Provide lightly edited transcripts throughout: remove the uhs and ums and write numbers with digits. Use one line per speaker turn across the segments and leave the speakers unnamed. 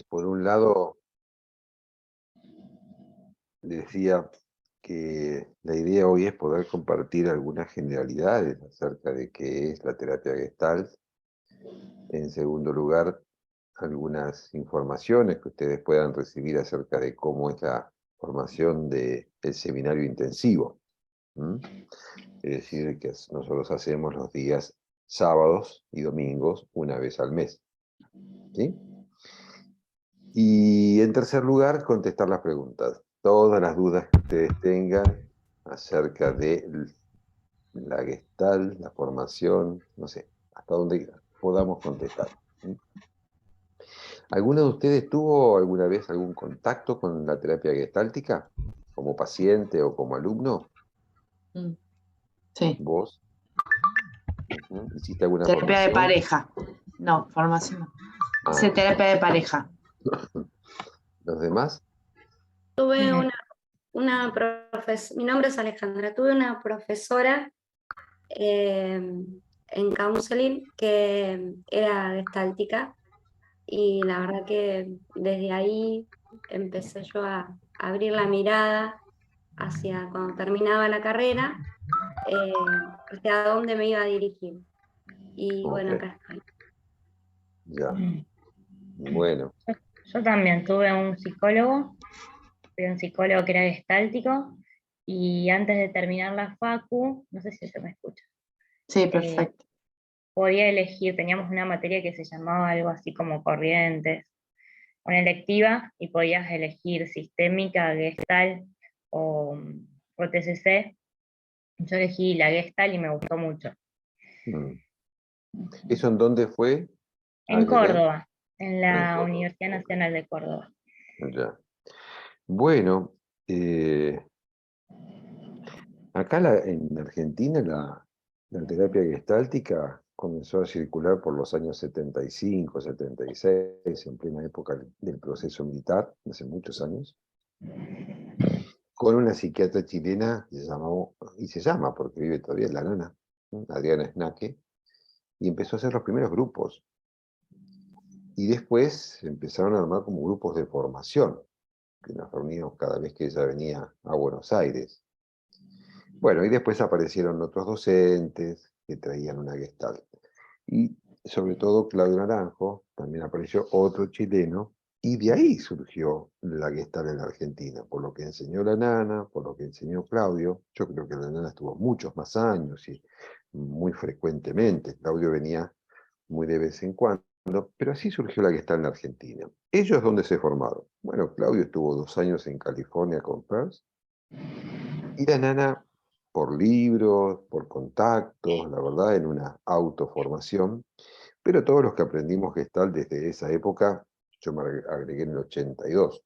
Por un lado, decía que la idea hoy es poder compartir algunas generalidades acerca de qué es la terapia Gestalt. En segundo lugar, algunas informaciones que ustedes puedan recibir acerca de cómo es la formación del seminario intensivo. ¿M? Es decir, que nosotros hacemos los días sábados y domingos una vez al mes. ¿Sí? Y en tercer lugar, contestar las preguntas. Todas las dudas que ustedes tengan acerca de la Gestalt, la formación, no sé, hasta donde podamos contestar. ¿Sí? ¿Alguno de ustedes tuvo alguna vez algún contacto con la terapia gestáltica? ¿Como paciente o como alumno?
Sí.
¿Vos? ¿Hiciste alguna
Terapia de
formación?
pareja. No, formación no. Hice
Ah,
terapia de pareja.
¿los demás?
Tuve una profesora, mi nombre es Alejandra, tuve una profesora en counseling que era gestáltica y la verdad que desde ahí empecé yo a abrir la mirada hacia cuando terminaba la carrera, hacia dónde me iba a dirigir. Y bueno,
Ok,
acá estoy.
ya. Bueno,
Yo también tuve un psicólogo que era gestáltico, y antes de terminar la facu, no sé si se me escucha,
Sí, perfecto.
podía elegir, teníamos una materia que se llamaba algo así como corrientes, una electiva, y podías elegir sistémica, Gestalt o TCC. Yo elegí la Gestalt y me gustó mucho.
mm. ¿Eso en dónde fue?
En
ALD,
Córdoba, en
en
la
Córdoba.
Universidad
Ok,
Nacional de Córdoba.
ya. Bueno, acá en Argentina la terapia gestáltica comenzó a circular por los años 75, 76, en plena época del proceso militar, hace muchos años, con una psiquiatra chilena que se llamó, y se llama porque vive todavía en La Nana, ¿no? Adriana Snaque, y empezó a hacer los primeros grupos. Y después se empezaron a armar como grupos de formación, que nos reuníamos cada vez que ella venía a Buenos Aires. Bueno, y después aparecieron otros docentes que traían una Gestalt. Y sobre todo Claudio Naranjo, también apareció otro chileno, y de ahí surgió la Gestalt en la Argentina, por lo que enseñó la Nana, por lo que enseñó Claudio. Yo creo que la Nana estuvo muchos más años y muy frecuentemente. Claudio venía muy de vez en cuando, pero así surgió la Gestalt en la Argentina. ¿Ellos dónde se formaron? Bueno, Claudio estuvo 2 años en California con Peirce, y la Nana por libros, por contactos, la verdad, en una autoformación, pero todos los que aprendimos Gestalt desde esa época, yo me agregué en el 82,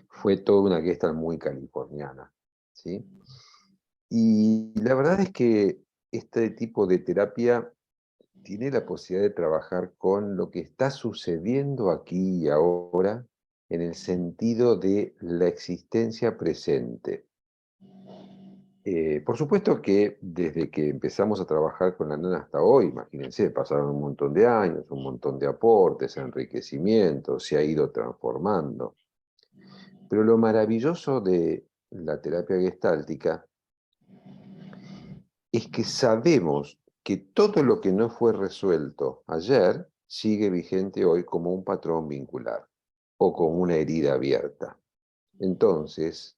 fue toda una Gestalt muy californiana, ¿sí? Y la verdad es que este tipo de terapia tiene la posibilidad de trabajar con lo que está sucediendo aquí y ahora en el sentido de la existencia presente. Por supuesto que desde que empezamos a trabajar con la Nana hasta hoy, imagínense, pasaron un montón de años, un montón de aportes, enriquecimiento, se ha ido transformando. Pero lo maravilloso de la terapia gestáltica es que sabemos que todo lo que no fue resuelto ayer sigue vigente hoy como un patrón vincular o como una herida abierta. Entonces,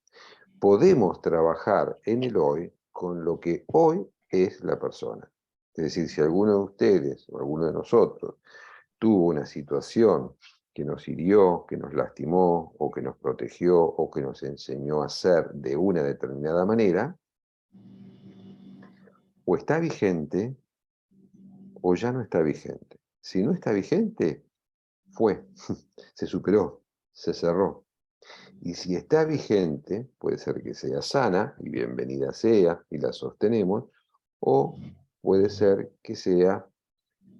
podemos trabajar en el hoy con lo que hoy es la persona. Es decir, si alguno de ustedes o alguno de nosotros tuvo una situación que nos hirió, que nos lastimó, o que nos protegió, o que nos enseñó a ser de una determinada manera, o está vigente o ya no está vigente. Si no está vigente, fue, se superó, se cerró. Y si está vigente, puede ser que sea sana, y bienvenida sea, y la sostenemos, o puede ser que sea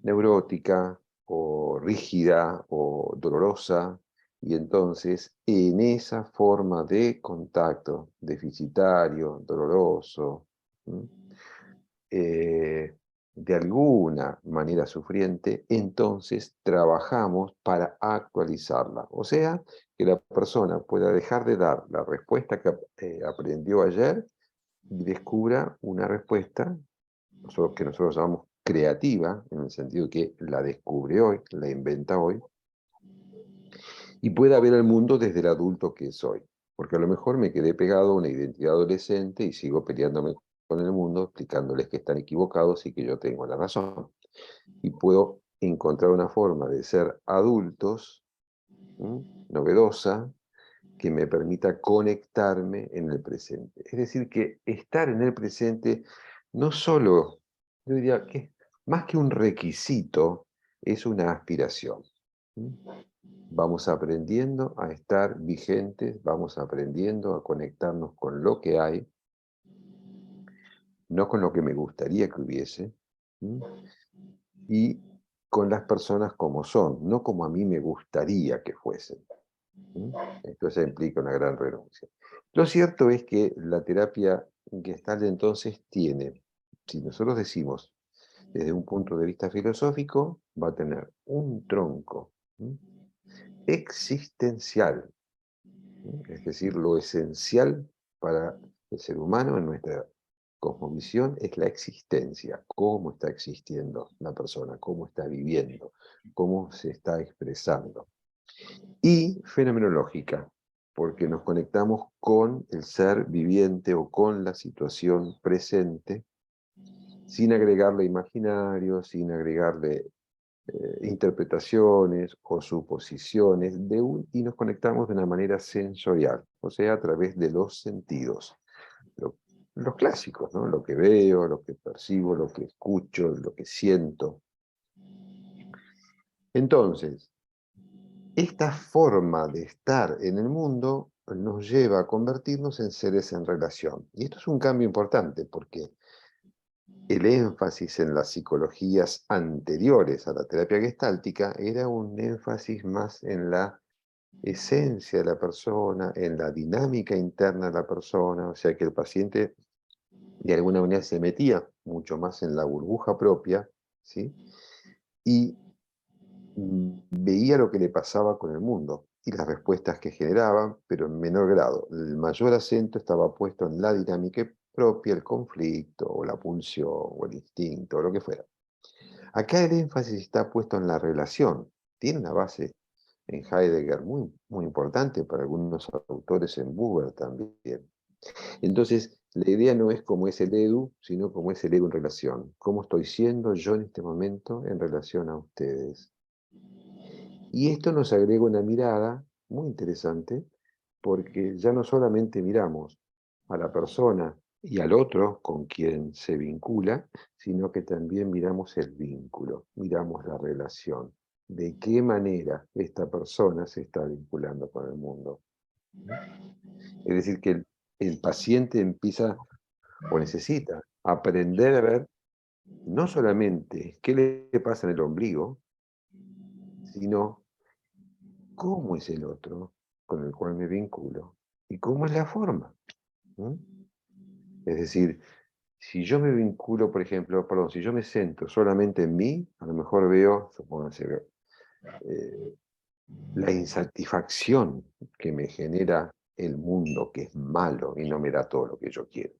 neurótica, o rígida, o dolorosa, y entonces en esa forma de contacto deficitario, doloroso, ¿m? de alguna manera sufriente, entonces trabajamos para actualizarla. O sea, que la persona pueda dejar de dar la respuesta que aprendió ayer y descubra una respuesta que nosotros llamamos creativa, en el sentido que la descubre hoy, la inventa hoy, y pueda ver el mundo desde el adulto que soy. Porque a lo mejor me quedé pegado a una identidad adolescente y sigo peleándome con el mundo, explicándoles que están equivocados y que yo tengo la razón. Y puedo encontrar una forma de ser adultos, novedosa, que me permita conectarme en el presente. Es decir, que estar en el presente no solo, yo diría que más que un requisito, es una aspiración. Vamos aprendiendo a estar vigentes, vamos aprendiendo a conectarnos con lo que hay, no con lo que me gustaría que hubiese, y con las personas como son, no como a mí me gustaría que fuesen. Esto ya implica una gran renuncia. Lo cierto es que la terapia Gestalt entonces tiene, si nosotros decimos desde un punto de vista filosófico, va a tener un tronco existencial, es decir, lo esencial para el ser humano en nuestra cosmovisión es la existencia, cómo está existiendo la persona, cómo está viviendo, cómo se está expresando. Y fenomenológica, porque nos conectamos con el ser viviente o con la situación presente, sin agregarle imaginario, sin agregarle interpretaciones o suposiciones, y nos conectamos de una manera sensorial, o sea, a través de los sentidos. Los clásicos, ¿no? Lo que veo, lo que percibo, lo que escucho, lo que siento. Entonces, esta forma de estar en el mundo nos lleva a convertirnos en seres en relación. Y esto es un cambio importante porque el énfasis en las psicologías anteriores a la terapia gestáltica era un énfasis más en la esencia de la persona, en la dinámica interna de la persona, o sea que el paciente de alguna manera se metía mucho más en la burbuja propia, ¿sí? Y veía lo que le pasaba con el mundo y las respuestas que generaban, pero en menor grado. El mayor acento estaba puesto en la dinámica propia, el conflicto, o la pulsión, o el instinto, o lo que fuera. Acá el énfasis está puesto en la relación. Tiene una base en Heidegger muy, muy importante, para algunos autores en Buber también. Entonces, la idea no es cómo es el Edu, sino cómo es el Edu en relación. ¿Cómo estoy siendo yo en este momento en relación a ustedes? Y esto nos agrega una mirada muy interesante, porque ya no solamente miramos a la persona y al otro con quien se vincula, sino que también miramos el vínculo, miramos la relación. ¿De qué manera esta persona se está vinculando con el mundo? Es decir, que el paciente empieza o necesita aprender a ver no solamente qué le pasa en el ombligo, sino cómo es el otro con el cual me vinculo y cómo es la forma. Es decir, si yo me vinculo, por ejemplo, perdón, si yo me centro solamente en mí, a lo mejor veo, supónganse, la insatisfacción que me genera el mundo, que es malo y no me da todo lo que yo quiero.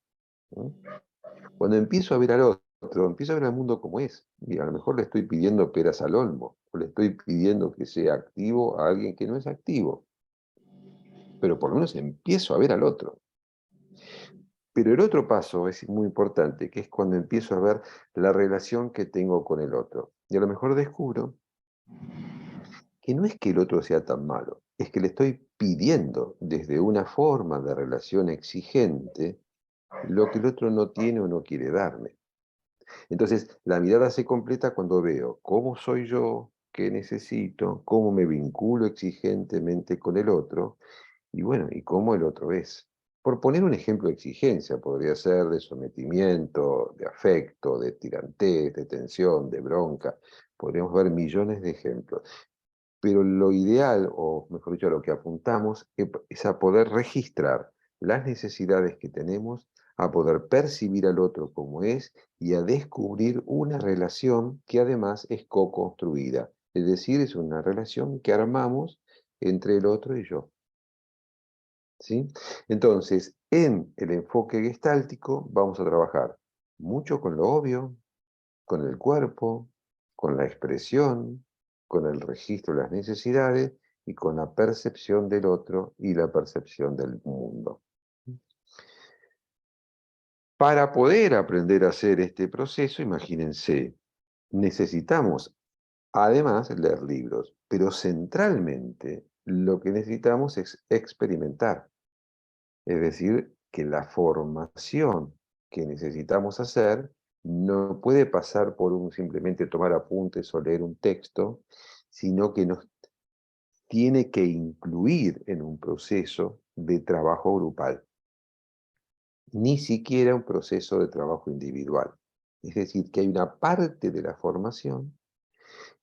Cuando empiezo a ver al otro, empiezo a ver al mundo como es, y a lo mejor le estoy pidiendo peras al olmo, o le estoy pidiendo que sea activo a alguien que no es activo, pero por lo menos empiezo a ver al otro. Pero el otro paso es muy importante, que es cuando empiezo a ver la relación que tengo con el otro. Y a lo mejor descubro que no es que el otro sea tan malo, es que le estoy pidiendo desde una forma de relación exigente lo que el otro no tiene o no quiere darme. Entonces, la mirada se completa cuando veo cómo soy yo, qué necesito, cómo me vinculo exigentemente con el otro, y bueno, y cómo el otro es. Por poner un ejemplo de exigencia, podría ser de sometimiento, de afecto, de tirantez, de tensión, de bronca. Podríamos ver millones de ejemplos. Pero lo ideal, o mejor dicho, a lo que apuntamos, es a poder registrar las necesidades que tenemos a poder percibir al otro como es y a descubrir una relación que además es co-construida. Es decir, es una relación que armamos entre el otro y yo. ¿Sí? Entonces, en el enfoque gestáltico vamos a trabajar mucho con lo obvio, con el cuerpo, con la expresión, con el registro de las necesidades y con la percepción del otro y la percepción del mundo. Para poder aprender a hacer este proceso, imagínense, necesitamos además leer libros, pero centralmente lo que necesitamos es experimentar. Es decir, que la formación que necesitamos hacer no puede pasar por simplemente tomar apuntes o leer un texto, sino que nos tiene que incluir en un proceso de trabajo grupal, ni siquiera un proceso de trabajo individual. Es decir, que hay una parte de la formación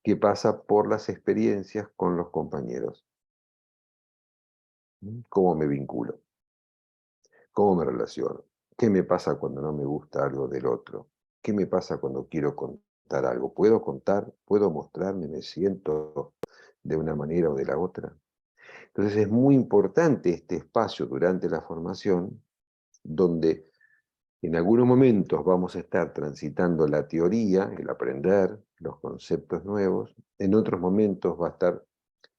que pasa por las experiencias con los compañeros. ¿Cómo me vinculo? ¿Cómo me relaciono? ¿Qué me pasa cuando no me gusta algo del otro? ¿Qué me pasa cuando quiero contar algo? ¿Puedo contar? ¿Puedo mostrarme? ¿Me siento de una manera o de la otra? Entonces es muy importante este espacio durante la formación, donde en algunos momentos vamos a estar transitando la teoría, el aprender, los conceptos nuevos. En otros momentos va a estar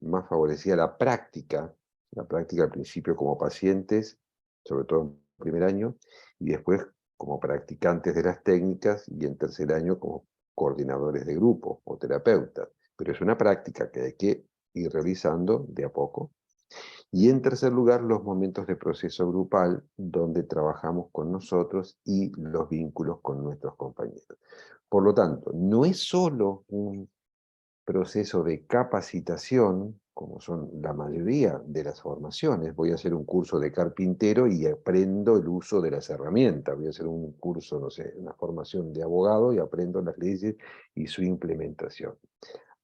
más favorecida la práctica al principio como pacientes, sobre todo en primer año, y después como practicantes de las técnicas, y en tercer año como coordinadores de grupo o terapeutas. Pero es una práctica que hay que ir realizando de a poco. Y en tercer lugar, los momentos de proceso grupal, donde trabajamos con nosotros y los vínculos con nuestros compañeros. Por lo tanto, no es solo un proceso de capacitación, como son la mayoría de las formaciones. Voy a hacer un curso de carpintero y aprendo el uso de las herramientas. Voy a hacer un curso, no sé, una formación de abogado y aprendo las leyes y su implementación.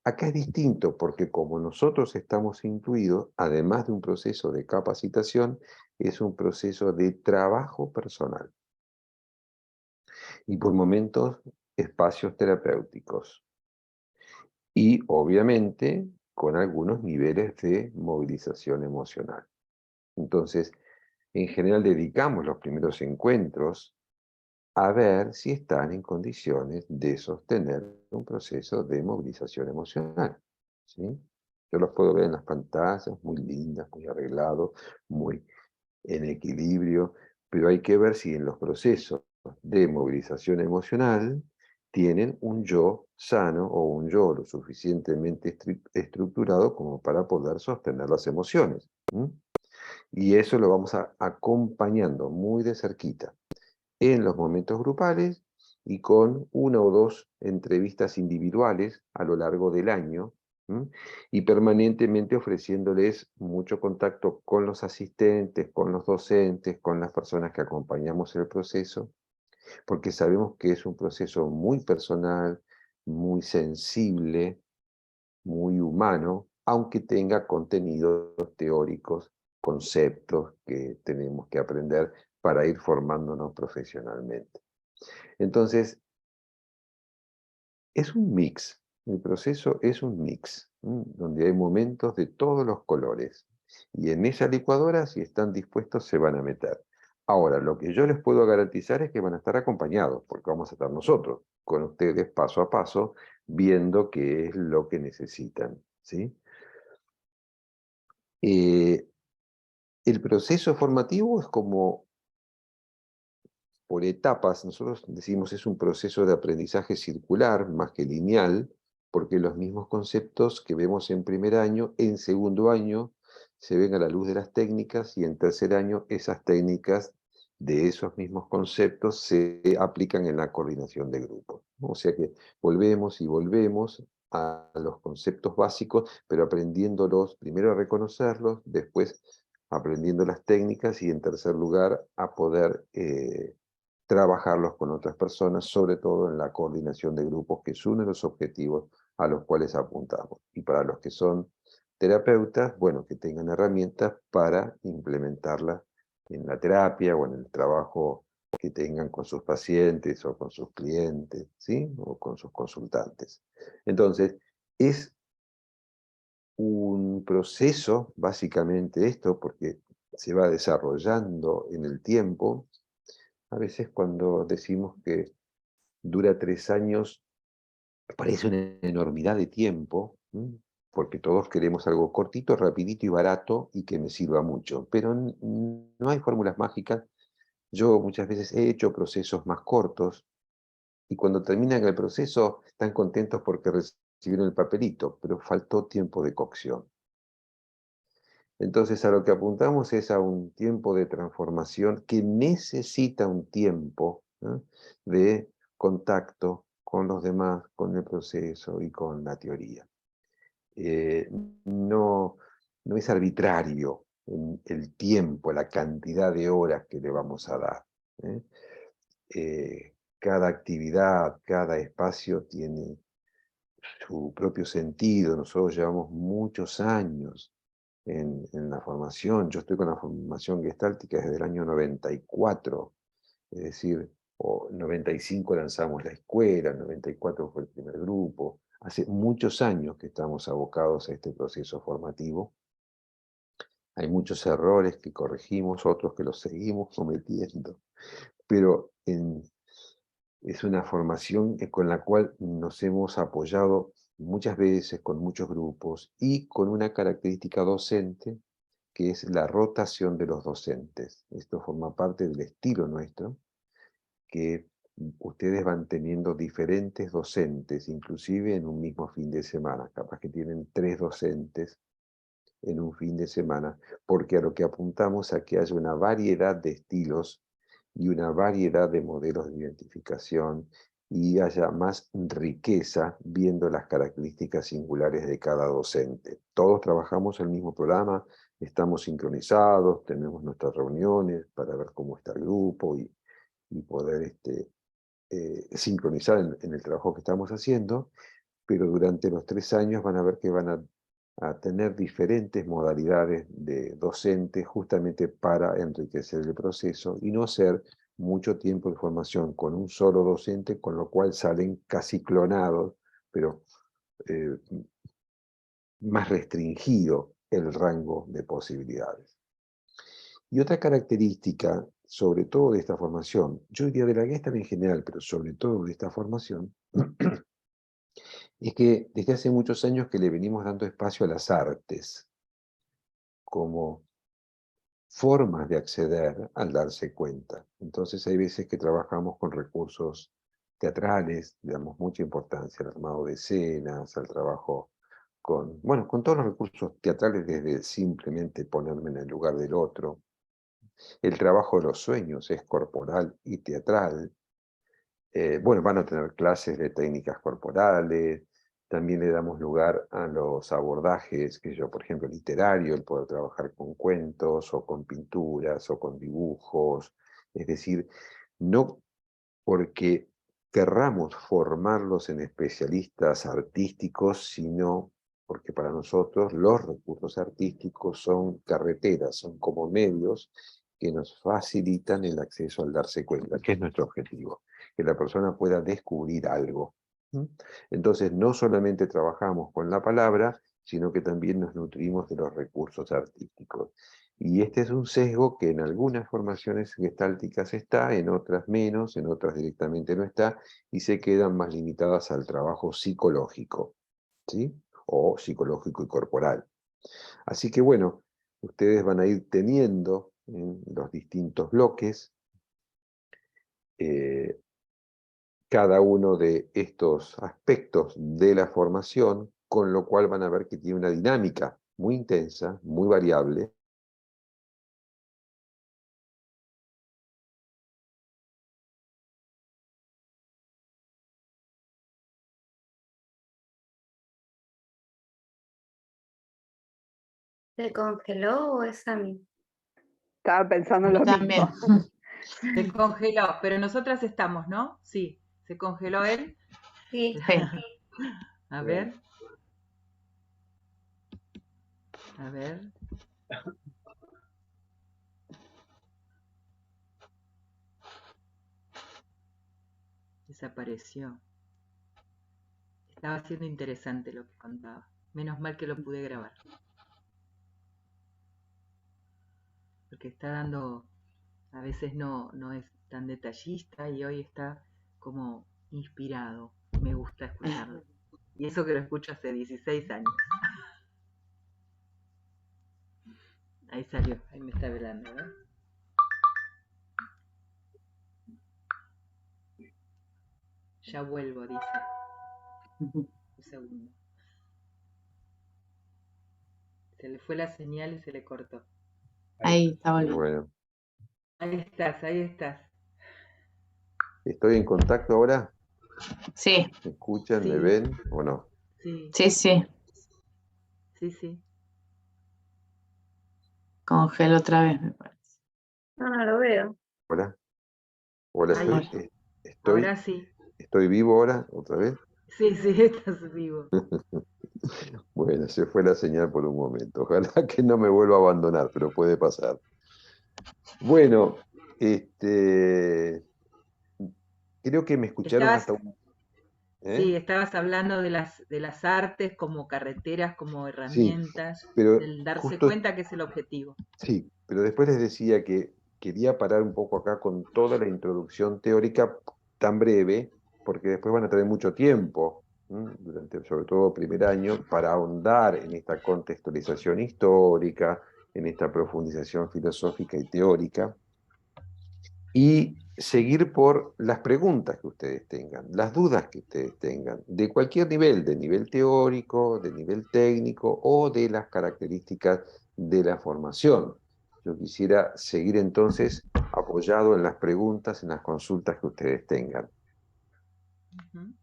Acá es distinto porque como nosotros estamos incluidos, además de un proceso de capacitación, es un proceso de trabajo personal. Y por momentos, espacios terapéuticos. Y obviamente con algunos niveles de movilización emocional. Entonces, en general dedicamos los primeros encuentros a ver si están en condiciones de sostener un proceso de movilización emocional. ¿Sí? Yo los puedo ver en las pantallas, muy lindas, muy arreglados, muy en equilibrio, pero hay que ver si en los procesos de movilización emocional tienen un yo sano o un yo lo suficientemente estructurado como para poder sostener las emociones. Y eso lo vamos acompañando muy de cerquita en los momentos grupales y con una o dos entrevistas individuales a lo largo del año, y permanentemente ofreciéndoles mucho contacto con los asistentes, con los docentes, con las personas que acompañamos el proceso, porque sabemos que es un proceso muy personal, muy sensible, muy humano, aunque tenga contenidos teóricos, conceptos que tenemos que aprender para ir formándonos profesionalmente. Entonces, es un mix, el proceso es un mix, donde hay momentos de todos los colores. Y en esa licuadora, si están dispuestos, se van a meter. Ahora, lo que yo les puedo garantizar es que van a estar acompañados, porque vamos a estar nosotros, con ustedes paso a paso, viendo qué es lo que necesitan. ¿Sí? El proceso formativo es como por etapas. Nosotros decimos es un proceso de aprendizaje circular más que lineal, porque los mismos conceptos que vemos en primer año, en segundo año se ven a la luz de las técnicas, y en tercer año esas técnicas de esos mismos conceptos se aplican en la coordinación de grupos. O sea que volvemos y volvemos a los conceptos básicos, pero aprendiéndolos, primero a reconocerlos, después aprendiendo las técnicas y en tercer lugar a poder trabajarlos con otras personas, sobre todo en la coordinación de grupos, que es uno de los objetivos a los cuales apuntamos. Y para los que son terapeutas, bueno, que tengan herramientas para implementarlas en la terapia o en el trabajo que tengan con sus pacientes o con sus clientes, ¿sí? O con sus consultantes. Entonces, es un proceso, básicamente esto, porque se va desarrollando en el tiempo. A veces cuando decimos que dura 3 años, parece una enormidad de tiempo, porque todos queremos algo cortito, rapidito y barato y que me sirva mucho. Pero no hay fórmulas mágicas. Yo muchas veces he hecho procesos más cortos y cuando terminan el proceso están contentos porque recibieron el papelito, pero faltó tiempo de cocción. Entonces a lo que apuntamos es a un tiempo de transformación que necesita un tiempo, ¿no?, de contacto con los demás, con el proceso y con la teoría. No, no es arbitrario el tiempo, la cantidad de horas que le vamos a dar, ¿eh? Cada actividad, cada espacio tiene su propio sentido. Nosotros llevamos muchos años en la formación. Yo estoy con la formación gestáltica desde el año 94, es decir, o 95 lanzamos la escuela, 94 fue el primer grupo. Hace muchos años que estamos abocados a este proceso formativo. Hay muchos errores que corregimos, otros que los seguimos cometiendo, pero es una formación con la cual nos hemos apoyado muchas veces con muchos grupos y con una característica docente que es la rotación de los docentes. Esto forma parte del estilo nuestro, que ustedes van teniendo diferentes docentes, inclusive en un mismo fin de semana. Capaz que tienen 3 docentes en un fin de semana, porque a lo que apuntamos a que haya una variedad de estilos y una variedad de modelos de identificación y haya más riqueza viendo las características singulares de cada docente. Todos trabajamos el mismo programa, estamos sincronizados, tenemos nuestras reuniones para ver cómo está el grupo y poder sincronizar en el trabajo que estamos haciendo, pero durante los 3 años van a ver que van a tener diferentes modalidades de docentes justamente para enriquecer el proceso y no hacer mucho tiempo de formación con un solo docente, con lo cual salen casi clonados, pero eh, más restringido el rango de posibilidades. Y otra característica, sobre todo de esta formación, yo diría de la Gestalt en general, pero sobre todo de esta formación, es que desde hace muchos años que le venimos dando espacio a las artes como formas de acceder al darse cuenta. Entonces hay veces que trabajamos con recursos teatrales, le damos mucha importancia al armado de escenas, al trabajo con, bueno, con todos los recursos teatrales, desde simplemente ponerme en el lugar del otro. El trabajo de los sueños es corporal y teatral. Bueno, van a tener clases de técnicas corporales, también le damos lugar a los abordajes, que yo, por ejemplo, literario, el poder trabajar con cuentos o con pinturas o con dibujos, es decir, no porque querramos formarlos en especialistas artísticos, sino porque para nosotros los recursos artísticos son carreteras, son como medios que nos facilitan el acceso al darse cuenta, que es nuestro objetivo, que la persona pueda descubrir algo. Entonces, no solamente trabajamos con la palabra, sino que también nos nutrimos de los recursos artísticos. Y este es un sesgo que en algunas formaciones gestálticas está, en otras menos, en otras directamente no está, y se quedan más limitadas al trabajo psicológico, ¿sí? O psicológico y corporal. Así que bueno, ustedes van a ir teniendo los distintos bloques, cada uno de estos aspectos de la formación, con lo cual van a ver que tiene una dinámica muy intensa, muy variable.
¿Se congeló o es a mí?
Estaba pensando
A
lo
mí también.
mismo.
Se congeló, pero nosotras estamos, ¿no? Sí, se congeló él.
Sí.
A ver. A ver. Desapareció. Estaba siendo interesante lo que contaba. Menos mal que lo pude grabar. Porque está dando, a veces no es tan detallista y hoy está como inspirado. Me gusta escucharlo. Y eso que lo escucho hace 16 años. Ahí salió, ahí me está velando, ¿verdad? Ya vuelvo, dice. Un segundo. Se le fue la señal y se le cortó.
Ahí está volviendo.
Bueno,
Ahí estás, ahí estás.
¿estoy en contacto ahora?
Sí,
¿Me escuchan? ¿Me
Sí.
ven o no?
Sí,
sí, sí.
sí, sí.
Congelo otra vez, me parece.
No lo veo.
Hola. Hola,
Ahí. Ahora sí.
estoy vivo ahora, otra vez.
Sí, sí, estás vivo.
Bueno, se fue la señal por un momento. Ojalá que no me vuelva a abandonar, pero puede pasar. Bueno, creo que me escucharon
Estabas,
hasta un...
sí,
¿eh?
estabas hablando de las artes como carreteras, como
Sí,
herramientas,
pero
del darse
justo,
cuenta que es el objetivo.
sí, pero después les decía que quería parar un poco acá con toda la introducción teórica tan breve, porque después van a tener mucho tiempo, durante sobre todo primer año, para ahondar en esta contextualización histórica, en esta profundización filosófica y teórica, y seguir por las preguntas que ustedes tengan, las dudas que ustedes tengan, de cualquier nivel, de nivel teórico, de nivel técnico o de las características de la formación. Yo quisiera seguir entonces apoyado en las preguntas, en las consultas que ustedes tengan.
Ujú.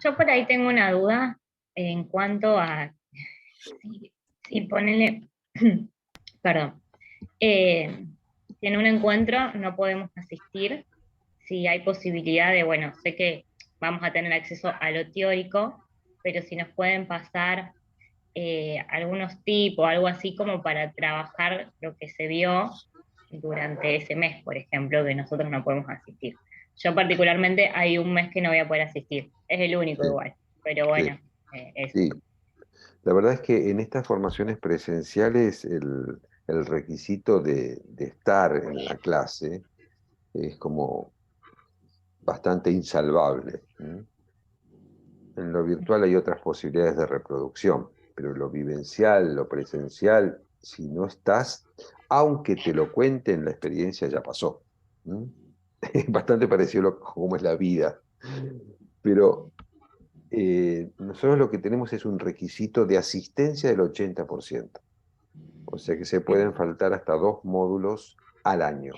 Yo por ahí tengo una duda en cuanto a si ponele, perdón, si en un encuentro no podemos asistir, si hay posibilidad de, bueno, sé que vamos a tener acceso a lo teórico, pero si nos pueden pasar algunos tips o algo así como para trabajar lo que se vio durante ese mes, por ejemplo, que nosotros no podemos asistir. Yo particularmente hay un mes que no voy a poder asistir, es el único
Sí,
igual, pero bueno, eso.
sí. La verdad es que en estas formaciones presenciales el requisito de estar en la clase es como bastante insalvable. En lo virtual hay otras posibilidades de reproducción, pero lo vivencial, lo presencial, si no estás, aunque te lo cuenten, la experiencia ya pasó. ¿Mm? Es bastante parecido a cómo es la vida. Pero nosotros lo que tenemos es un requisito de asistencia del 80%. O sea que se pueden faltar hasta 2 módulos al año.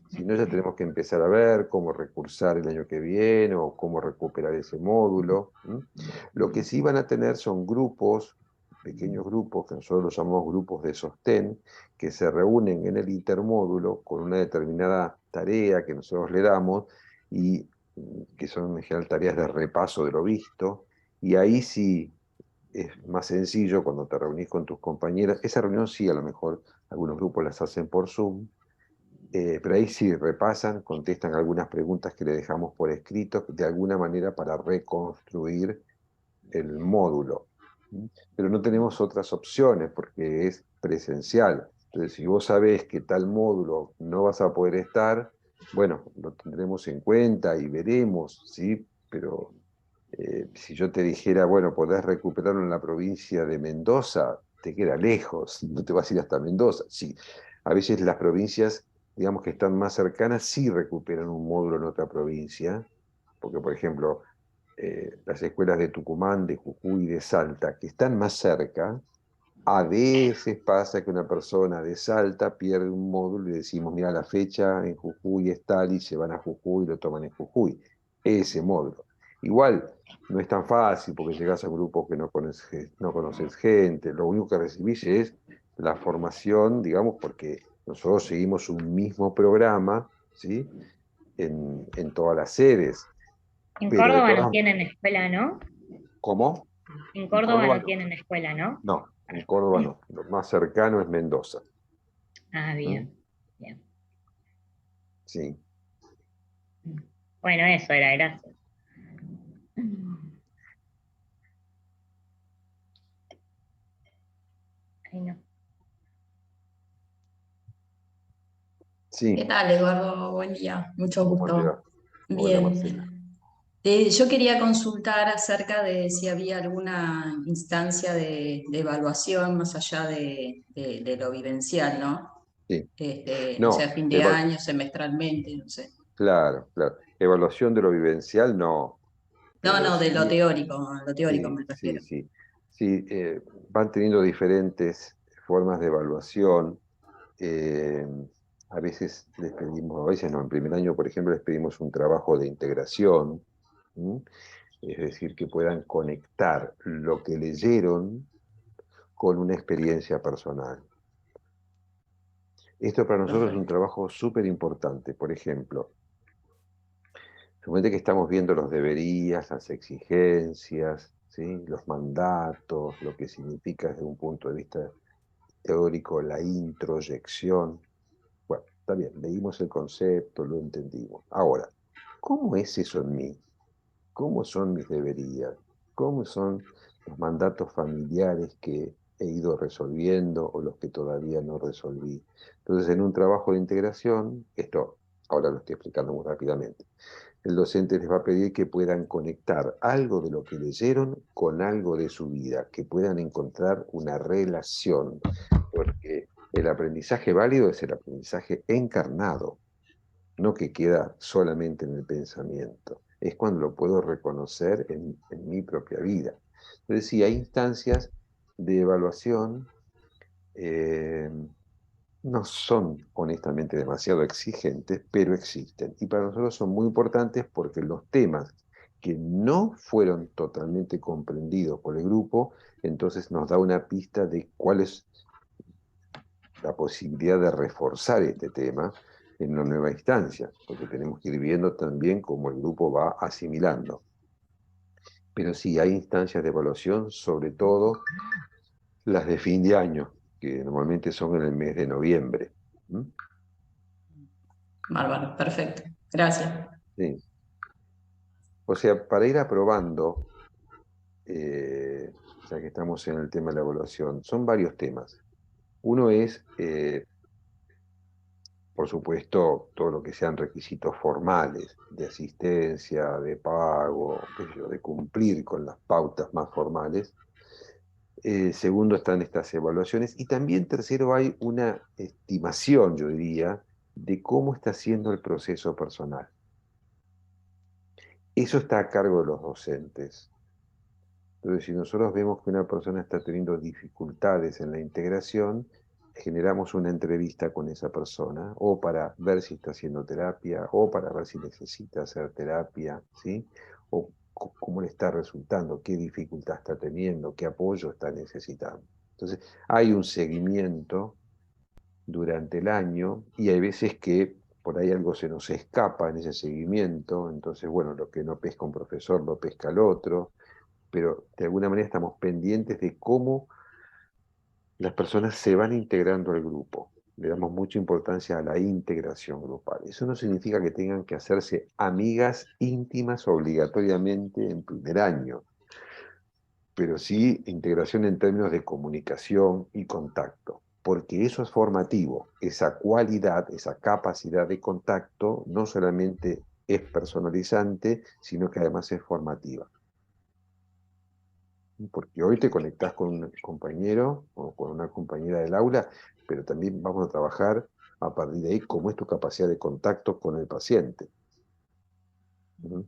Si no, ya tenemos que empezar a ver cómo recursar el año que viene o cómo recuperar ese módulo. Lo que sí van a tener son grupos, pequeños grupos, que nosotros los llamamos grupos de sostén, que se reúnen en el intermódulo con una determinada tarea que nosotros le damos y que son en general tareas de repaso de lo visto. Y ahí sí es más sencillo cuando te reunís con tus compañeras. Esa reunión sí, a lo mejor algunos grupos las hacen por Zoom, pero ahí sí repasan, contestan algunas preguntas que le dejamos por escrito, de alguna manera para reconstruir el módulo. Pero no tenemos otras opciones porque es presencial. Entonces, si vos sabés que tal módulo no vas a poder estar, bueno, lo tendremos en cuenta y veremos, ¿sí? Pero si yo te dijera, bueno, podés recuperarlo en la provincia de Mendoza, te queda lejos, no te vas a ir hasta Mendoza. Sí, a veces las provincias, digamos que están más cercanas, sí recuperan un módulo en otra provincia, porque por ejemplo, las escuelas de Tucumán, de Jujuy y de Salta, que están más cerca, a veces pasa que una persona de Salta pierde un módulo y decimos, mira, la fecha en Jujuy es tal y se van a Jujuy y lo toman en Jujuy, ese módulo. Igual, no es tan fácil porque llegas a grupos que no conoces gente, lo único que recibís es la formación, digamos, porque nosotros seguimos un mismo programa, ¿sí? En todas las sedes,
En
pero de
Córdoba no
todas
tienen escuela, ¿no?
¿Cómo?
En Córdoba
Córdoba
no
no.
tienen escuela, ¿no?
No, en Córdoba no. Lo más cercano es Mendoza.
Ah, bien, bien.
Sí.
Bueno, eso era, gracias. Ay, no.
Sí.
¿Qué tal, Eduardo? Buen día, mucho
¿Cómo te
gusto.
va? Hola, Marcela.
Bien. Yo quería consultar acerca de si había alguna instancia de evaluación más allá de lo vivencial, ¿no?
Sí.
No sé,
No,
a fin de año, semestralmente, no sé.
claro, claro. Evaluación de lo vivencial, no.
No,
Pero
no, de
sí,
lo teórico
sí,
me
sí,
refiero.
sí. Sí, van teniendo diferentes formas de evaluación. Eh, a veces les pedimos, a veces no, en primer año, por ejemplo, les pedimos un trabajo de integración, ¿m? Es decir, que puedan conectar lo que leyeron con una experiencia personal. Esto para nosotros es un
Perfecto.
trabajo súper importante. Por ejemplo, suponete que estamos viendo los deberías, las exigencias, ¿sí? Los mandatos, lo que significa desde un punto de vista teórico la introyección. Bueno, está bien, leímos el concepto, lo entendimos. Ahora, ¿cómo es eso en mí? ¿Cómo son mis deberías? ¿Cómo son los mandatos familiares que he ido resolviendo o los que todavía no resolví? Entonces, en un trabajo de integración, esto ahora lo estoy explicando muy rápidamente, el docente les va a pedir que puedan conectar algo de lo que leyeron con algo de su vida, que puedan encontrar una relación, porque el aprendizaje válido es el aprendizaje encarnado, no que queda solamente en el pensamiento. Es cuando lo puedo reconocer en mi propia vida. Entonces, sí, hay instancias de evaluación, eh, no son honestamente demasiado exigentes, pero existen. Y para nosotros son muy importantes porque los temas que no fueron totalmente comprendidos por el grupo, entonces nos da una pista de cuál es la posibilidad de reforzar este tema en una nueva instancia, porque tenemos que ir viendo también cómo el grupo va asimilando. Pero sí, hay instancias de evaluación, sobre todo las de fin de año, que normalmente son en el mes de noviembre. ¿Mm?
Bárbaro, perfecto. Gracias.
Sí. O sea, para ir aprobando, ya que estamos en el tema de la evaluación, son varios temas. Uno es, por supuesto, todo lo que sean requisitos formales de asistencia, de pago, qué sé yo, de cumplir con las pautas más formales. Segundo, están estas evaluaciones. Y también, tercero, hay una estimación, yo diría, de cómo está siendo el proceso personal. Eso está a cargo de los docentes. Entonces, si nosotros vemos que una persona está teniendo dificultades en la integración, generamos una entrevista con esa persona, o para ver si está haciendo terapia, o para ver si necesita hacer terapia, ¿sí? O cómo le está resultando, qué dificultad está teniendo, qué apoyo está necesitando. Entonces, hay un seguimiento durante el año y hay veces que por ahí algo se nos escapa en ese seguimiento, entonces, bueno, lo que no pesca un profesor lo pesca el otro, pero de alguna manera estamos pendientes de cómo las personas se van integrando al grupo. Le damos mucha importancia a la integración grupal. Eso no significa que tengan que hacerse amigas íntimas obligatoriamente en primer año, pero sí integración en términos de comunicación y contacto, porque eso es formativo. Esa cualidad, esa capacidad de contacto no solamente es personalizante, sino que además es formativa. Porque hoy te conectás con un compañero o con una compañera del aula, pero también vamos a trabajar a partir de ahí cómo es tu capacidad de contacto con el paciente. ¿Mm?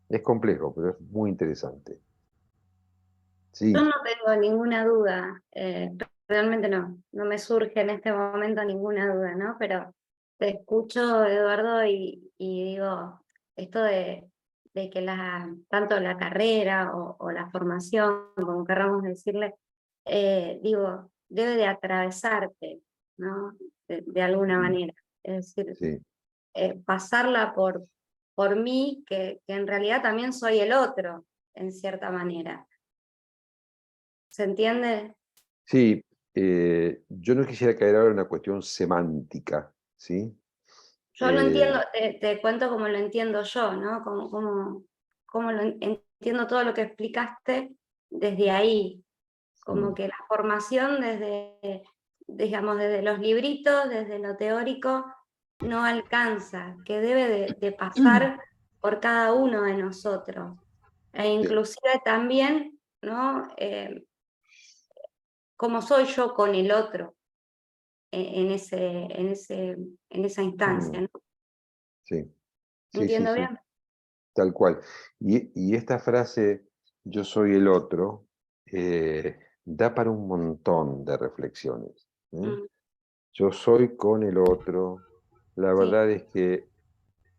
Es complejo, pero es muy interesante.
Yo
Sí,
no tengo ninguna duda, realmente no me surge en este momento ninguna duda, ¿no? Pero te escucho, Eduardo, y digo, esto de que tanto la carrera o la formación, como querramos decirle, digo, debe de atravesarte, ¿no? De alguna manera. Es decir,
sí,
pasarla por mí, que en realidad también soy el otro. en cierta manera. ¿Se entiende?
Sí, yo no quisiera caer ahora en una cuestión semántica, ¿sí?
Yo lo entiendo,
Eh,
te cuento como lo entiendo yo, ¿no? Como entiendo todo lo que explicaste desde ahí, como
mm,
que la formación desde, digamos, desde los libritos, desde lo teórico, no alcanza, que debe de pasar por cada uno de nosotros. E
sí,
inclusive también, ¿no? Cómo soy yo con el otro en esa instancia,
mm,
¿no?
sí, sí, sí,
¿Entiendo
sí,
bien?
tal cual. Y esta frase, yo soy el otro, da para un montón de reflexiones.
Mm,
Yo soy con el otro. La
sí.
verdad es que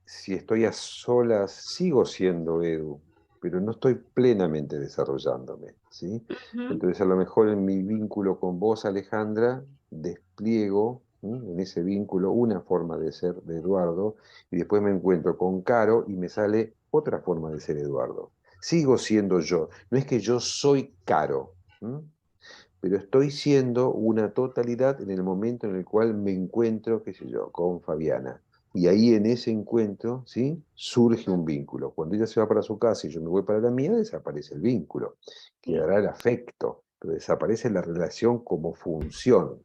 si estoy a solas, sigo siendo Edu, pero no estoy plenamente desarrollándome, ¿sí?
Ujú,
Entonces, a lo mejor en mi vínculo con vos, Alejandra, despliego en ese vínculo una forma de ser de Eduardo, y después me encuentro con Caro y me sale otra forma de ser Eduardo. Sigo siendo yo. No es que yo soy Caro, pero estoy siendo una totalidad en el momento en el cual me encuentro, qué sé yo, con Fabiana. Y ahí en ese encuentro, ¿sí? Surge un vínculo. Cuando ella se va para su casa y yo me voy para la mía, desaparece el vínculo.
sí.
Quedará el afecto, pero desaparece la relación como función.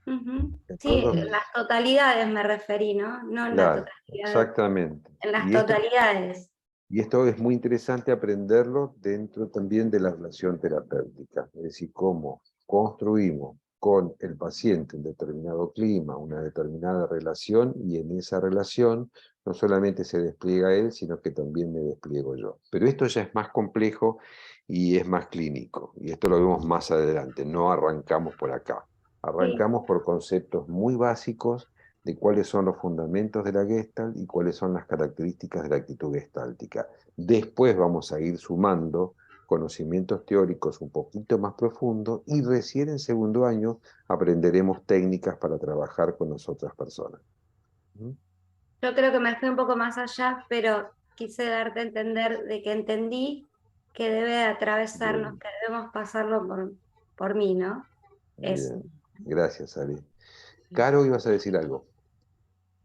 Ujú.
¿De
Sí,
acuerdo?
en las totalidades me referí, ¿no? No en la
Claro,
totalidad,
exactamente.
en las
Y esto,
totalidades.
y esto es muy interesante aprenderlo dentro también de la relación terapéutica, es decir, cómo construimos con el paciente un determinado clima, una determinada relación, y en esa relación no solamente se despliega él, sino que también me despliego yo. Pero esto ya es más complejo y es más clínico, y esto lo vemos más adelante, no arrancamos por acá.
Sí.
Arrancamos por conceptos muy básicos de cuáles son los fundamentos de la Gestalt y cuáles son las características de la actitud gestáltica. Después vamos a ir sumando conocimientos teóricos un poquito más profundos y recién en segundo año aprenderemos técnicas para trabajar con las otras personas. ¿Mm?
Yo creo que me fui un poco más allá, pero quise darte a entender de que entendí que debe atravesarnos,
Bien,
que debemos pasarlo por mí, ¿no? Eso.
bien. Gracias, Ali.
Sí.
Caro, ibas a decir algo.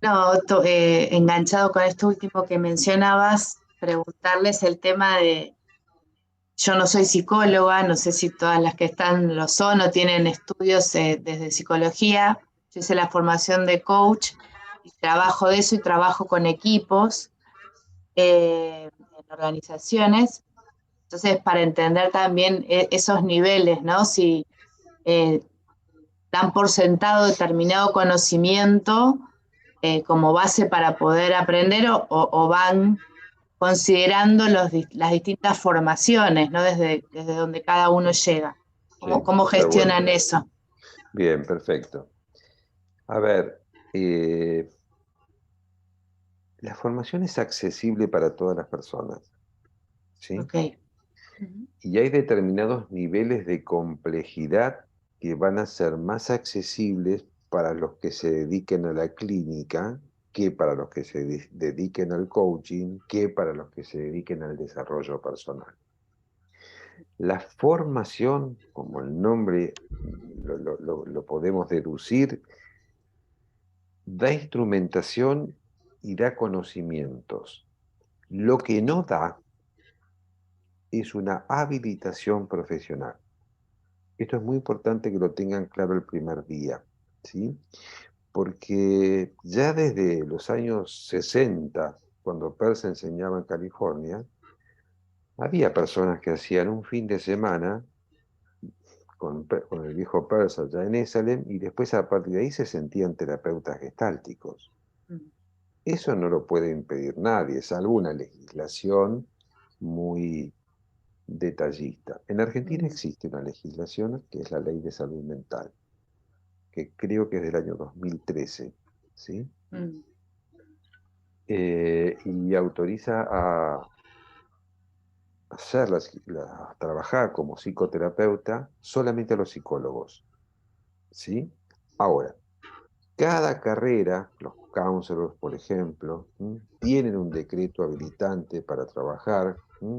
No, enganchado con esto último que mencionabas, preguntarles el tema de, yo no soy psicóloga, no sé si todas las que están lo son o tienen estudios desde psicología. Yo hice la formación de coach y trabajo de eso y trabajo con equipos en organizaciones. Entonces, para entender también esos niveles, ¿no? Si eh, dan por sentado determinado conocimiento como base para poder aprender o van considerando las distintas formaciones, ¿no? Desde donde cada uno llega.
Sí,
¿Cómo
está bueno.
gestionan eso?
Bien, perfecto. A ver, la formación es accesible para todas las personas, ¿sí?
Ok. Ujú.
Y hay determinados niveles de complejidad que van a ser más accesibles para los que se dediquen a la clínica, que para los que se dediquen al coaching, que para los que se dediquen al desarrollo personal. La formación, como el nombre lo podemos deducir, da instrumentación y da conocimientos. Lo que no da es una habilitación profesional. Esto es muy importante que lo tengan claro el primer día, ¿sí? Porque ya desde los años 60, cuando Peirce enseñaba en California, había personas que hacían un fin de semana con el viejo Peirce allá en Esalen y después a partir de ahí se sentían terapeutas gestálticos. Eso no lo puede impedir nadie, salvo una legislación muy detallista. En Argentina existe una legislación que es la Ley de Salud Mental, que creo que es del año 2013, ¿sí?
Mm.
Y autoriza a a trabajar como psicoterapeuta solamente a los psicólogos, ¿sí? Ahora, cada carrera, los counselors, por ejemplo, tienen un decreto habilitante para trabajar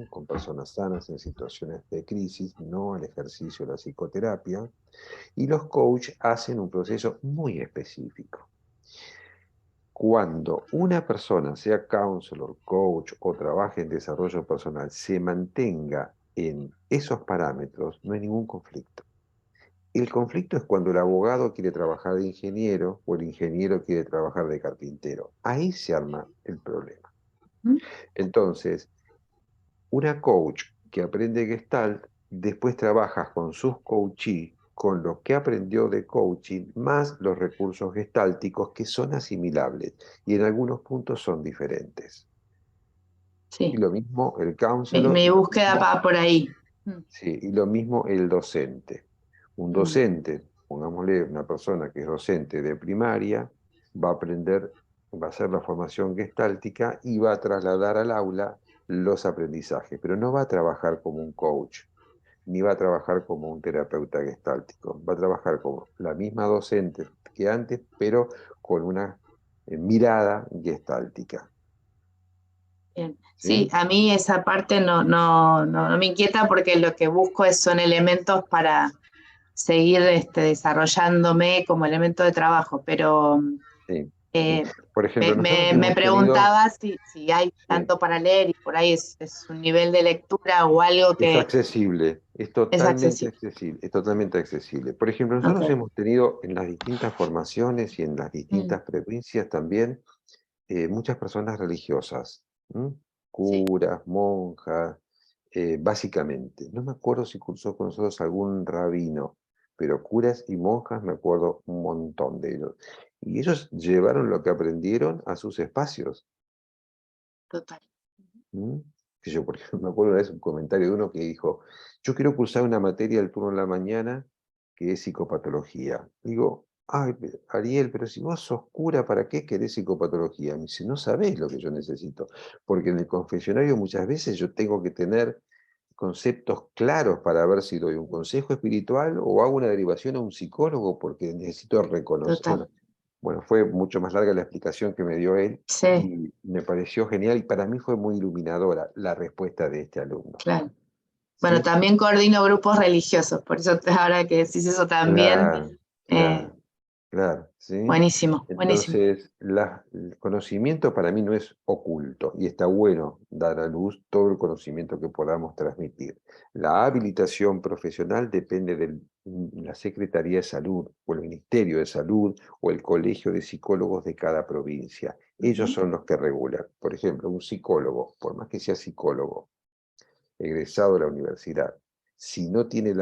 con personas sanas en situaciones de crisis, no el ejercicio de la psicoterapia. Y los coach hacen un proceso muy específico. Cuando una persona, sea counselor, coach o trabaje en desarrollo personal, se mantenga en esos parámetros, no hay ningún conflicto. El conflicto es cuando el abogado quiere trabajar de ingeniero o el ingeniero quiere trabajar de carpintero. Ahí se arma el problema. Entonces, una coach que aprende Gestalt, después trabaja con sus coachees, con lo que aprendió de coaching, más los recursos gestálticos que son asimilables y en algunos puntos son diferentes.
Sí.
Y lo mismo el counselor.
Mi búsqueda va por ahí.
Sí, y lo mismo el docente. Un docente, pongámosle una persona que es docente de primaria, va a aprender, va a hacer la formación gestáltica y va a trasladar al aula los aprendizajes, pero no va a trabajar como un coach, ni va a trabajar como un terapeuta gestáltico, va a trabajar como la misma docente que antes, pero con una mirada gestáltica.
Bien.
¿Sí?
Sí, a mí esa parte no me inquieta porque lo que busco son elementos para seguir desarrollándome como elemento de trabajo, pero
Sí, sí.
eh,
Por ejemplo, nosotros
me
hemos tenido...
preguntaba si hay
Sí.
tanto para leer y por ahí es un nivel de lectura o algo
Es
que
accesible, es
es
totalmente
accesible.
accesible, es totalmente accesible. Por ejemplo, nosotros
Okay.
hemos tenido en las distintas formaciones y en las distintas provincias también muchas personas religiosas,
Sí,
curas, monjas, básicamente. No me acuerdo si cursó con nosotros algún rabino, pero curas y monjas me acuerdo un montón de ellos. Y ellos llevaron lo que aprendieron a sus espacios.
total.
¿Mm? Que yo, por ejemplo, me acuerdo una vez un comentario de uno que dijo, yo quiero cursar una materia del turno de la mañana que es psicopatología. Digo, ay, Ariel, pero si vos sos cura, ¿para qué querés psicopatología? Me dice, no sabés lo que yo necesito, porque en el confesionario muchas veces yo tengo que tener conceptos claros para ver si doy un consejo espiritual o hago una derivación a un psicólogo porque necesito reconocer. Bueno, fue mucho más larga la explicación que me dio él
Sí,
y me pareció genial y para mí fue muy iluminadora la respuesta de este alumno.
claro. Bueno,
¿Sí?
también coordino grupos religiosos, por eso ahora que decís eso también,
Claro, claro, claro, ¿sí?
buenísimo, buenísimo.
Entonces, el conocimiento para mí no es oculto y está bueno dar a luz todo el conocimiento que podamos transmitir. La habilitación profesional depende de la Secretaría de Salud o el Ministerio de Salud o el Colegio de Psicólogos de cada provincia. Ellos son los que regulan. Por ejemplo, un psicólogo, por más que sea psicólogo, egresado de la universidad, si no tiene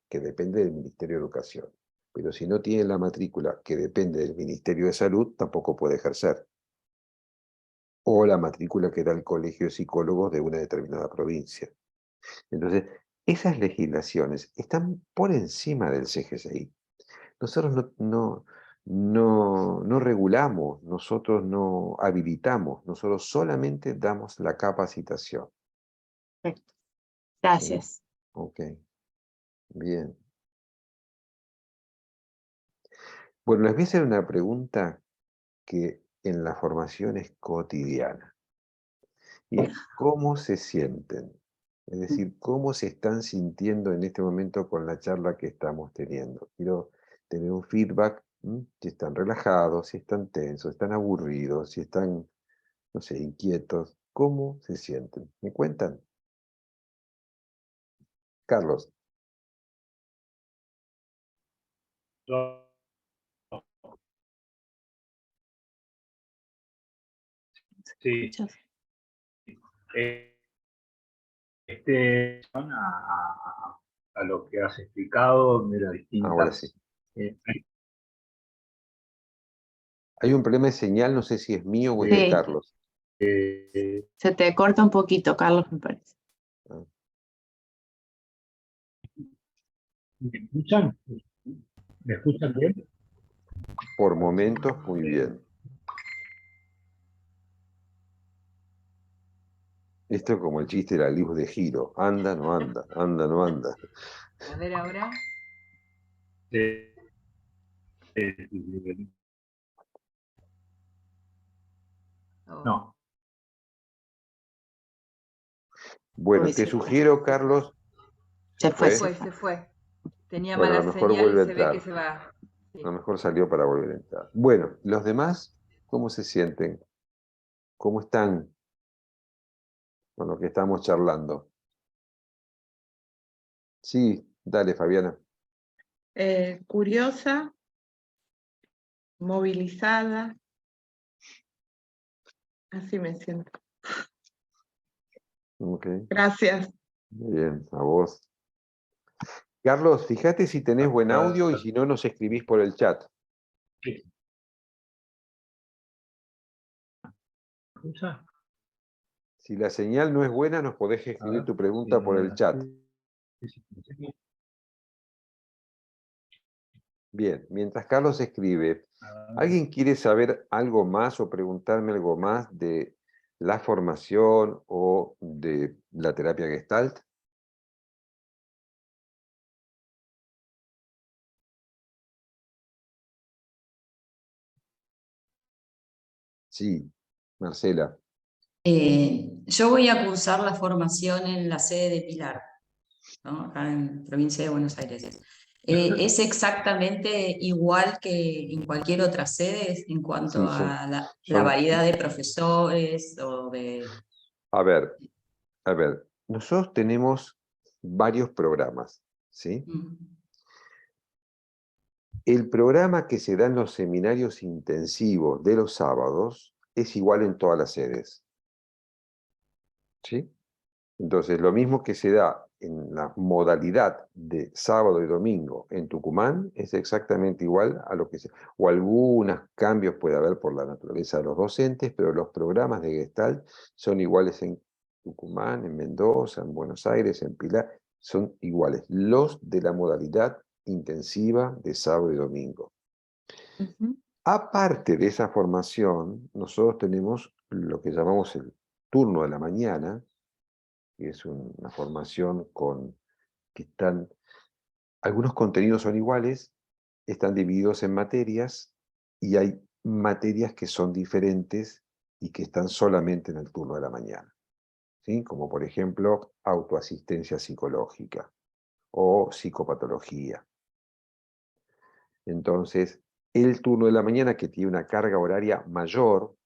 que depende del Ministerio de Educación, pero si no tiene la matrícula que depende del Ministerio de Salud, tampoco puede ejercer. O la matrícula que da el Colegio de Psicólogos de una determinada provincia. Entonces, esas legislaciones están por encima del CGCI. Nosotros no regulamos, nosotros no habilitamos, nosotros solamente damos la capacitación.
Perfecto.
¿Sí?
Gracias.
Ok, bien. Bueno, les voy a hacer una pregunta que en la formación es cotidiana. Y es cómo se sienten. Es decir, cómo se están sintiendo en este momento con la charla que estamos teniendo. Quiero tener un feedback, si están relajados, si están tensos, están aburridos, si están, no sé, inquietos. ¿Cómo se sienten? ¿Me cuentan? Carlos.
Sí, a lo que has explicado de las
Ahora sí.
distintas.
Hay un problema de señal, no sé si es mío o es de
Sí,
Carlos.
se te corta un poquito, Carlos, me parece.
Ah.
¿Me escuchan? ¿Me escuchan bien?
Por momentos, muy bien. Esto es como el chiste de la luz de giro. Anda, no anda, anda, no anda.
A ver ahora. Oh.
No.
Bueno,
Uy,
te
sí.
sugiero, Carlos,
Se fue,
Se
se
fue,
fue.
se fue. Tenía
bueno, a
mala
lo mejor
señal y
vuelve a
se ve que
entrar.
se va.
A
Sí.
lo mejor salió para volver a entrar. Bueno, los demás, ¿cómo se sienten? ¿Cómo están con lo que estamos charlando? Sí, dale, Fabiana.
Curiosa, movilizada, así me siento.
Ok,
Gracias.
muy bien, a vos. Carlos, fíjate si tenés buen audio y si no, nos escribís por el chat.
Sí. ¿Escucha?
Si la señal no es buena, nos podés escribir tu pregunta por el chat. Bien, mientras Carlos escribe, ¿alguien quiere saber algo más o preguntarme algo más de la formación o de la terapia Gestalt? Sí, Marcela.
Yo voy a cursar la formación en la sede de Pilar, ¿no? Acá en provincia de Buenos Aires. ¿Es exactamente igual que en cualquier otra sede en cuanto
Sí,
a la
son,
variedad de profesores o de...
a ver, nosotros tenemos varios programas, ¿sí? El programa que se da en los seminarios intensivos de los sábados es igual en todas las sedes, ¿sí? Entonces, lo mismo que se da en la modalidad de sábado y domingo en Tucumán es exactamente igual a lo que se... O algunos cambios puede haber por la naturaleza de los docentes, pero los programas de Gestalt son iguales en Tucumán, en Mendoza, en Buenos Aires, en Pilar, son iguales. Los de la modalidad intensiva de sábado y domingo. Aparte de esa formación, nosotros tenemos lo que llamamos el turno de la mañana, que es una formación que están, algunos contenidos son iguales, están divididos en materias y hay materias que son diferentes y que están solamente en el turno de la mañana, ¿sí? Como por ejemplo autoasistencia psicológica o psicopatología. Entonces, el turno de la mañana, que tiene una carga horaria mayor,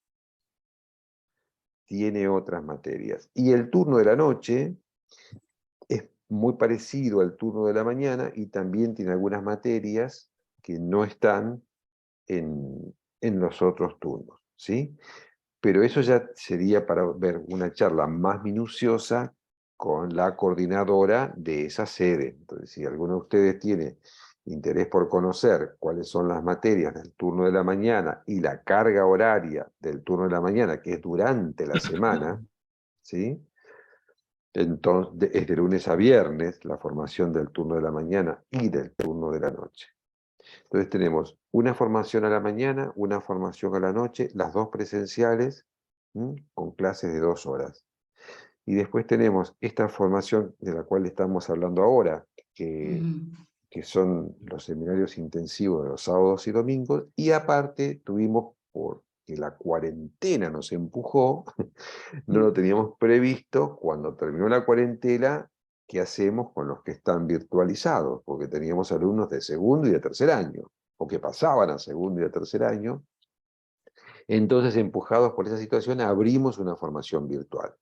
tiene otras materias. Y el turno de la noche es muy parecido al turno de la mañana y también tiene algunas materias que no están en los otros turnos, ¿sí? Pero eso ya sería para ver una charla más minuciosa con la coordinadora de esa sede. Entonces, si alguno de ustedes tiene interés por conocer cuáles son las materias del turno de la mañana y la carga horaria del turno de la mañana, que es durante la semana, ¿sí? Entonces, es de lunes a viernes la formación del turno de la mañana y del turno de la noche. Entonces tenemos una formación a la mañana, una formación a la noche, las dos presenciales, con clases de 2 horas. Y después tenemos esta formación de la cual estamos hablando ahora, que son los seminarios intensivos de los sábados y domingos, y aparte tuvimos, porque la cuarentena nos empujó, no lo teníamos previsto, cuando terminó la cuarentena, ¿qué hacemos con los que están virtualizados? Porque teníamos alumnos de segundo y de tercer año, o que pasaban a segundo y a tercer año. Entonces, empujados por esa situación, abrimos una formación virtual.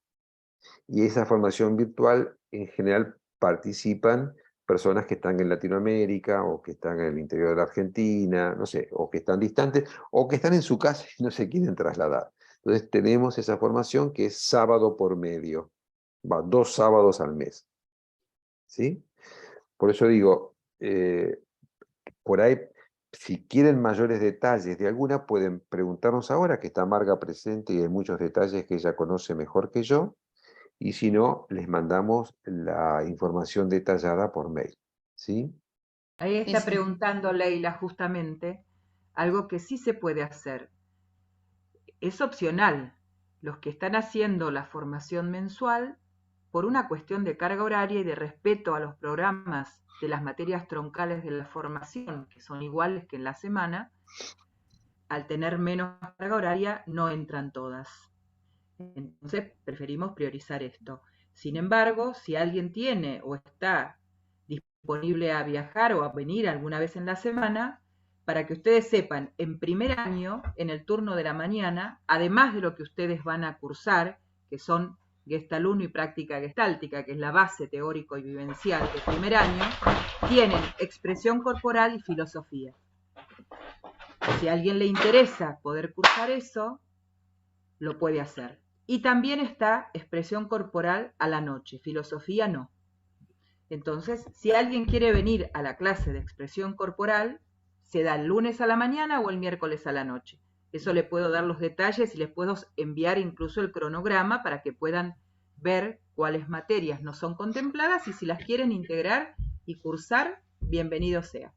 Y esa formación virtual, en general, participan personas que están en Latinoamérica, o que están en el interior de la Argentina, no sé, o que están distantes, o que están en su casa y no se quieren trasladar. Entonces tenemos esa formación que es sábado por medio, va 2 sábados al mes, ¿sí? Por eso digo, por ahí, si quieren mayores detalles de alguna, pueden preguntarnos ahora, que está Marga presente y hay muchos detalles que ella conoce mejor que yo, y si no, les mandamos la información detallada por mail, ¿sí?
Ahí está preguntando Leila justamente algo que sí se puede hacer. Es opcional. Los que están haciendo la formación mensual, por una cuestión de carga horaria y de respeto a los programas de las materias troncales de la formación, que son iguales que en la semana, al tener menos carga horaria no entran todas. Entonces preferimos priorizar esto. Sin embargo, si alguien tiene o está disponible a viajar o a venir alguna vez en la semana, para que ustedes sepan, en primer año, en el turno de la mañana, además de lo que ustedes van a cursar, que son Gestalt 1 y práctica gestáltica, que es la base teórico y vivencial del primer año, tienen expresión corporal y filosofía. Si a alguien le interesa poder cursar eso, lo puede hacer. Y también está expresión corporal a la noche, filosofía no. Entonces, si alguien quiere venir a la clase de expresión corporal, se da el lunes a la mañana o el miércoles a la noche. Eso le puedo dar los detalles y les puedo enviar incluso el cronograma para que puedan ver cuáles materias no son contempladas y si las quieren integrar y cursar, bienvenido sea.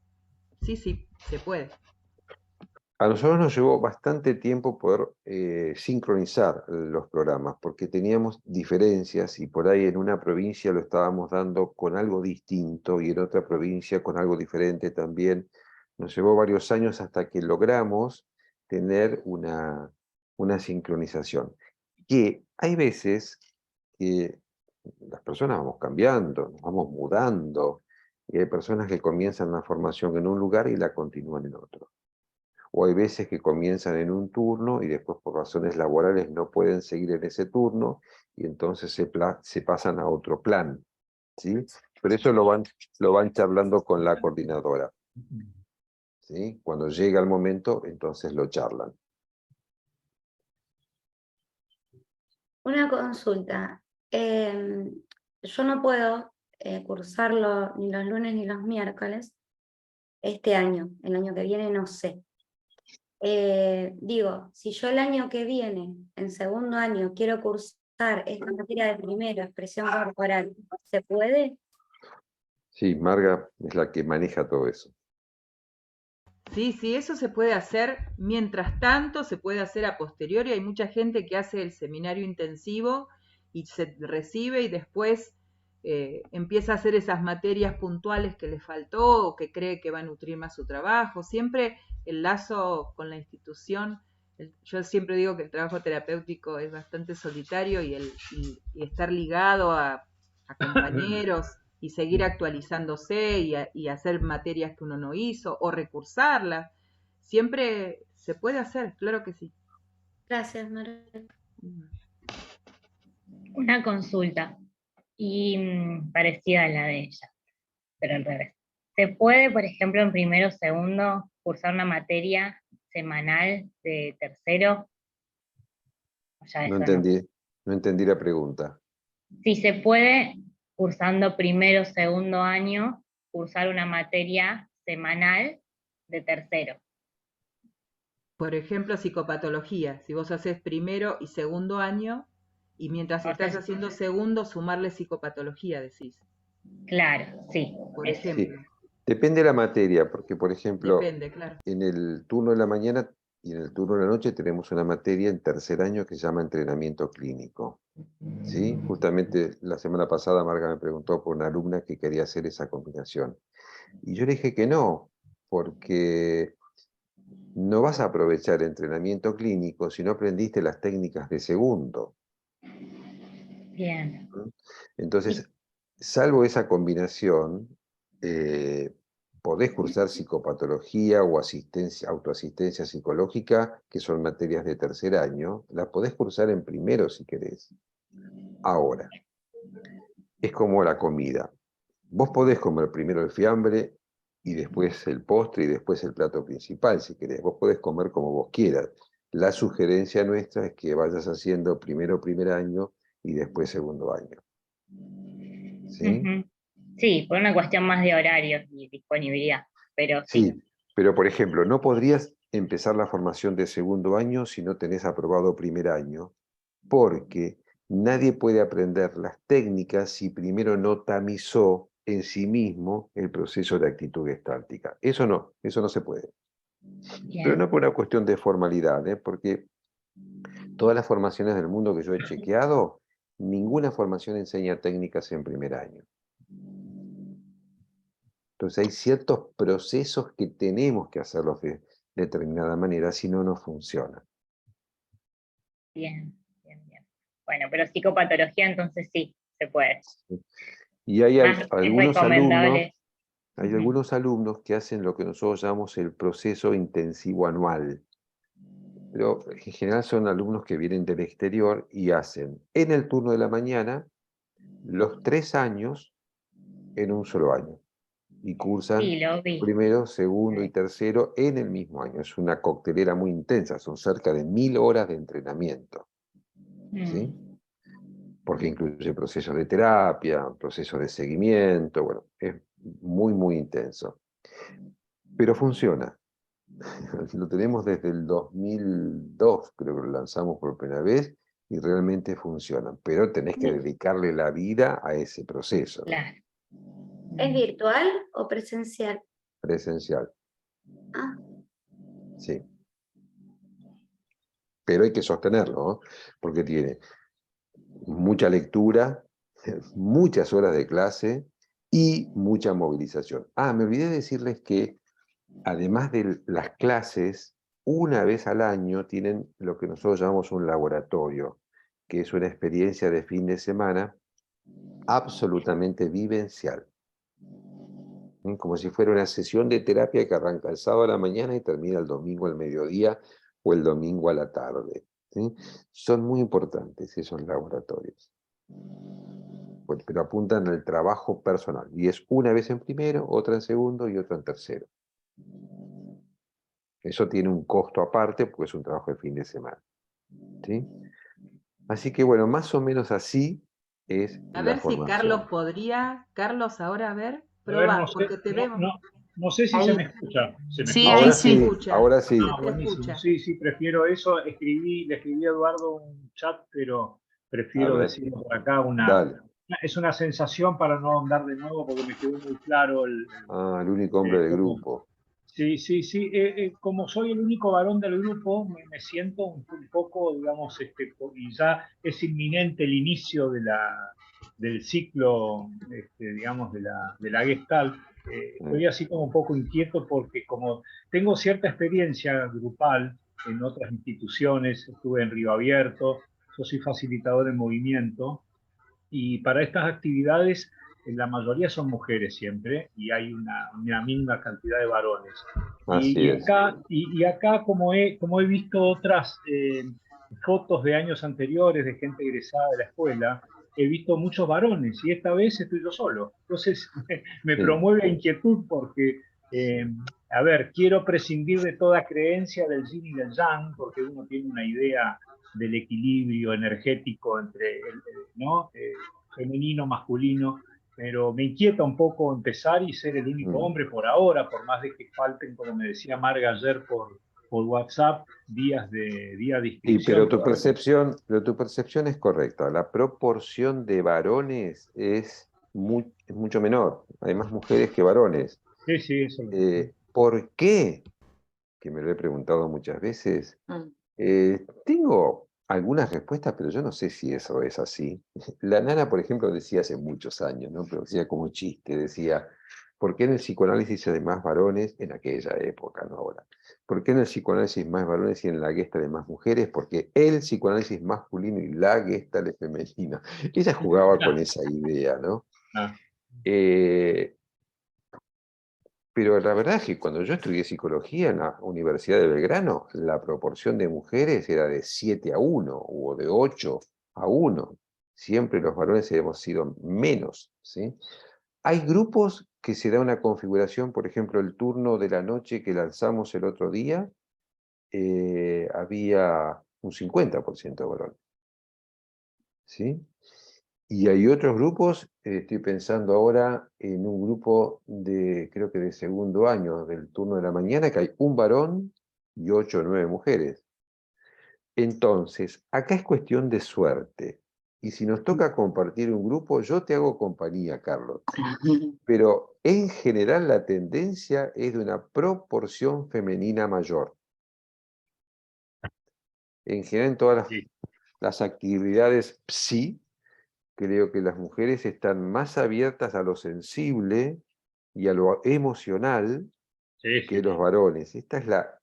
Sí, se puede.
A nosotros nos llevó bastante tiempo poder sincronizar los programas, porque teníamos diferencias y por ahí en una provincia lo estábamos dando con algo distinto y en otra provincia con algo diferente también. Nos llevó varios años hasta que logramos tener una sincronización. Que hay veces que las personas vamos cambiando, nos vamos mudando, y hay personas que comienzan la formación en un lugar y la continúan en otro. O hay veces que comienzan en un turno y después por razones laborales no pueden seguir en ese turno y entonces se pasan a otro plan, ¿sí? Pero eso lo van charlando con la coordinadora, ¿sí? Cuando llega el momento, entonces lo charlan.
Una consulta. Yo no puedo cursarlo ni los lunes ni los miércoles este año. El año que viene no sé. Digo, si yo el año que viene, en segundo año, quiero cursar esta materia de primero, expresión corporal, ¿se puede?
Sí, Marga es la que maneja todo eso.
Sí, eso se puede hacer. Mientras tanto, se puede hacer a posteriori. Hay mucha gente que hace el seminario intensivo y se recibe y después empieza a hacer esas materias puntuales que le faltó o que cree que va a nutrir más su trabajo. Siempre el lazo con la institución, yo siempre digo que el trabajo terapéutico es bastante solitario y estar ligado a compañeros y seguir actualizándose y hacer materias que uno no hizo o recursarlas, siempre se puede hacer, claro que sí.
Gracias, María.
Una consulta, y parecida a la de ella, pero al revés. ¿Se puede, por ejemplo, en primero o segundo, cursar una materia semanal de tercero? ¿O ya
No
eso
entendí la pregunta.
Si se puede, cursando primero o segundo año, cursar una materia semanal de tercero.
Por ejemplo, psicopatología. Si vos haces primero y segundo año, y mientras estás haciendo segundo, sumarle psicopatología, decís.
Claro, sí.
Por ejemplo.
Sí. Depende de la materia, porque por ejemplo,
Depende, claro.
en el turno de la mañana y en el turno de la noche tenemos una materia en tercer año que se llama entrenamiento clínico. ¿Sí? Justamente la semana pasada Marga me preguntó por una alumna que quería hacer esa combinación. Y yo le dije que no, porque no vas a aprovechar entrenamiento clínico si no aprendiste las técnicas de segundo.
Bien.
Entonces, salvo esa combinación, podés cursar psicopatología o autoasistencia psicológica, que son materias de tercer año, las podés cursar en primero si querés. Ahora, es como la comida. Vos podés comer primero el fiambre y después el postre y después el plato principal si querés. Vos podés comer como vos quieras. La sugerencia nuestra es que vayas haciendo primero primer año y después segundo año. ¿Sí?
Sí, por una cuestión más de horarios y disponibilidad, pero sí.
Sí, pero por ejemplo, no podrías empezar la formación de segundo año si no tenés aprobado primer año, porque nadie puede aprender las técnicas si primero no tamizó en sí mismo el proceso de actitud gestáltica. Eso no se puede.
Bien.
Pero no por una cuestión de formalidad, porque todas las formaciones del mundo que yo he chequeado, ninguna formación enseña técnicas en primer año. Entonces hay ciertos procesos que tenemos que hacerlos de determinada manera, si no, no funciona.
Bien. Bueno, pero psicopatología entonces sí, se puede.
Y hay
Más es recomendable.
Hay algunos alumnos que hacen lo que nosotros llamamos el proceso intensivo anual. Pero en general son alumnos que vienen del exterior y hacen en el turno de la mañana los 3 años en un solo año. Y cursan
Sí, lo vi.
primero, segundo y tercero en el mismo año. Es una coctelera muy intensa, son cerca de 1000 horas de entrenamiento. ¿Sí? Porque incluye procesos de terapia, procesos de seguimiento, bueno, es muy, muy intenso. Pero funciona. Lo tenemos desde el 2002, creo que lo lanzamos por primera vez, y realmente funciona. Pero tenés que dedicarle la vida a ese proceso, ¿no?
Claro.
¿Es virtual o presencial?
Presencial,
Ah,
sí. Pero hay que sostenerlo, ¿no? Porque tiene mucha lectura, muchas horas de clase y mucha movilización. Ah, me olvidé decirles que además de las clases, una vez al año tienen lo que nosotros llamamos un laboratorio, que es una experiencia de fin de semana absolutamente vivencial. Como si fuera una sesión de terapia que arranca el sábado a la mañana y termina el domingo al mediodía o el domingo a la tarde. ¿Sí? Son muy importantes esos laboratorios. Bueno, pero apuntan al trabajo personal. Y es una vez en primero, otra en segundo y otra en tercero. Eso tiene un costo aparte porque es un trabajo de fin de semana. ¿Sí? Así que bueno, más o menos así es
A
la
ver si Carlos
formación.
podría. Carlos, ahora a ver,
A ver,
probá,
no sé,
porque te vemos.
no sé si se me escucha. ¿Se me
Sí,
escucha?
ahí
Ahora
sí.
sí,
escucha.
ahora sí.
Ah,
Se
buenísimo.
escucha.
Sí, sí, prefiero eso. Le escribí a Eduardo un chat, pero
A
prefiero
ver,
decirlo por acá.
dale.
Es una sensación para no andar de nuevo porque me quedó muy claro
Ah, el único hombre del
cómo.
grupo.
Sí, sí, sí. Como soy el único varón del grupo, me siento un poco, digamos, y ya es inminente el inicio del ciclo, digamos, de la Gestalt. Estoy así como un poco inquieto porque como tengo cierta experiencia grupal en otras instituciones, estuve en Río Abierto, yo soy facilitador en movimiento, y para estas actividades la mayoría son mujeres siempre y hay una misma cantidad de varones.
Así
Y
es.
acá como he visto otras fotos de años anteriores de gente egresada de la escuela, he visto muchos varones y esta vez estoy yo solo. Entonces me
Sí.
promueve inquietud porque, a ver, quiero prescindir de toda creencia del yin y del yang, porque uno tiene una idea del equilibrio energético entre ¿no? Femenino, masculino, pero me inquieta un poco empezar y ser el único hombre por ahora, por más de que falten, como me decía Marga ayer por WhatsApp, días de
Sí,
inscripción todavía.
pero tu percepción es correcta. La proporción de varones es mucho menor. Hay más mujeres que varones.
Sí, sí, eso.
¿Por qué? Que me lo he preguntado muchas veces. Tengo algunas respuestas, pero yo no sé si eso es así. La nana, por ejemplo, decía hace muchos años, ¿no? Pero decía como chiste, decía, ¿por qué en el psicoanálisis hay más varones en aquella época, no ahora? ¿Por qué en el psicoanálisis más varones y en la Gestalt de más mujeres? Porque el psicoanálisis es masculino y la Gestalt es femenina. Ella jugaba con esa idea, ¿no? Pero la verdad es que cuando yo estudié psicología en la Universidad de Belgrano, la proporción de mujeres era de 7-1 o de 8-1. Siempre los varones hemos sido menos, ¿sí? Hay grupos que se da una configuración, por ejemplo, el turno de la noche que lanzamos el otro día, había un 50% de varones, ¿sí? Y hay otros grupos, estoy pensando ahora en un grupo creo que de segundo año, del turno de la mañana, que hay un varón y 8 o 9 mujeres. Entonces, acá es cuestión de suerte. Y si nos toca compartir un grupo, yo te hago compañía, Carlos. Pero en general la tendencia es de una proporción femenina mayor. En general en todas las actividades psi, creo que las mujeres están más abiertas a lo sensible y a lo emocional que los varones. Esta es la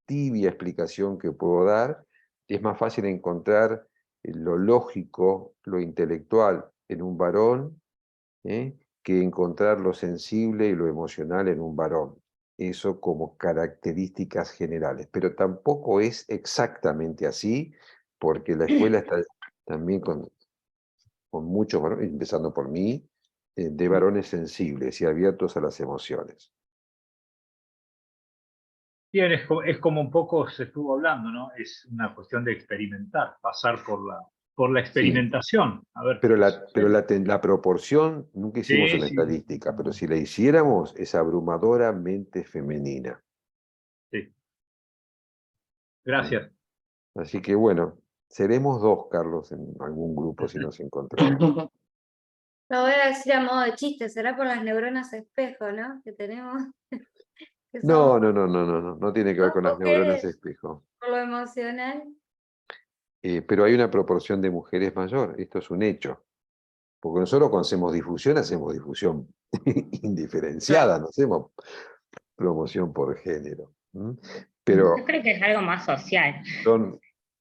tibia explicación que puedo dar. Es más fácil encontrar lo lógico, lo intelectual en un varón, que encontrar lo sensible y lo emocional en un varón. Eso como características generales. Pero tampoco es exactamente así, porque la escuela está también con muchos varones, empezando por mí, de varones sensibles y abiertos a las emociones.
Bien, es como un poco se estuvo hablando, ¿no? Es una cuestión de experimentar, pasar por la
Sí.
experimentación. A ver
Pero
qué sucede.
la proporción, nunca hicimos
Sí,
una
sí,
estadística, pero si la hiciéramos, es abrumadoramente femenina.
sí. Gracias.
Así que bueno, seremos 2, Carlos, en algún grupo si nos encontramos.
Lo voy a decir a modo de chiste, será por las neuronas espejo, ¿no? Que tenemos, que
No,
somos
no tiene que ver
dos
con las neuronas
mujeres
espejo.
por lo emocional.
Pero hay una proporción de mujeres mayor, esto es un hecho. Porque nosotros cuando hacemos difusión indiferenciada, no hacemos promoción por género. Pero
Yo creo que es algo más social.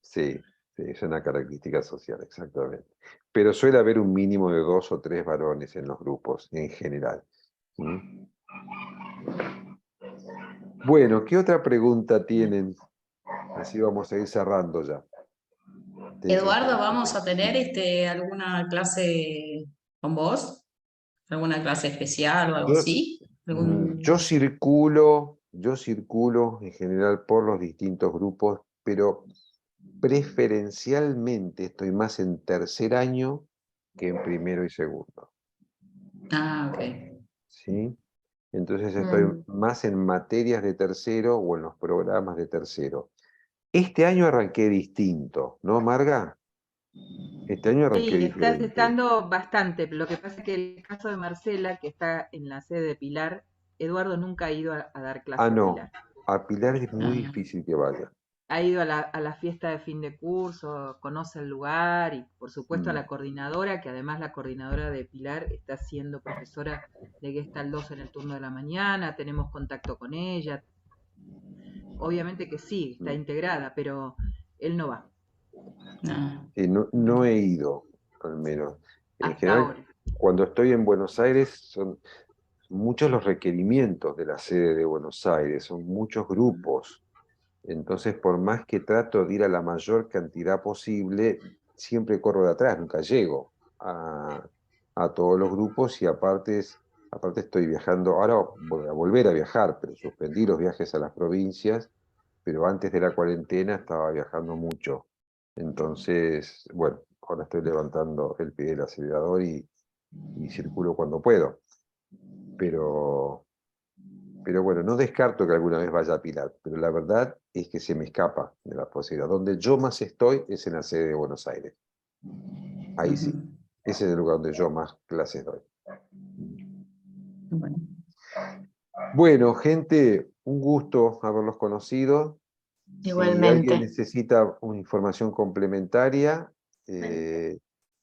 sí, es una característica social, exactamente. Pero suele haber un mínimo de 2 o 3 varones en los grupos, en general. Bueno, ¿qué otra pregunta tienen? Así vamos a ir cerrando ya.
Eduardo, ¿vamos a tener alguna clase con vos? ¿Alguna clase especial o algo así?
Yo circulo en general por los distintos grupos, pero preferencialmente estoy más en tercer año que en primero y segundo.
Ah, ok.
¿Sí? Entonces estoy más en materias de tercero o en los programas de tercero. Este año arranqué distinto, ¿no, Marga? Este año arranqué
Sí, está
diferente.
aceptando bastante. Lo que pasa es que el caso de Marcela, que está en la sede de Pilar, Eduardo nunca ha ido a dar clase a
No,
Pilar.
a Pilar es muy difícil que vaya.
Ha ido a la fiesta de fin de curso, conoce el lugar y por supuesto a la coordinadora, que además la coordinadora de Pilar está siendo profesora de Gestalt 2 en el turno de la mañana, tenemos contacto con ella. Obviamente que sí, está integrada, pero él no va.
Sí, no he ido, al menos. En
Hasta
general,
ahora.
cuando estoy en Buenos Aires, son muchos los requerimientos de la sede de Buenos Aires, son muchos grupos. Entonces, por más que trato de ir a la mayor cantidad posible, siempre corro de atrás, nunca llego a todos los grupos y aparte estoy viajando, ahora voy a volver a viajar, pero suspendí los viajes a las provincias, pero antes de la cuarentena estaba viajando mucho. Entonces, bueno, ahora estoy levantando el pie del acelerador y circulo cuando puedo. Pero bueno, no descarto que alguna vez vaya a Pilar, pero la verdad es que se me escapa de la posibilidad. Donde yo más estoy es en la sede de Buenos Aires. Ahí sí. Ese es el lugar donde yo más clases doy. Bueno, gente, un gusto haberlos conocido. Si alguien
Igualmente.
necesita una información complementaria,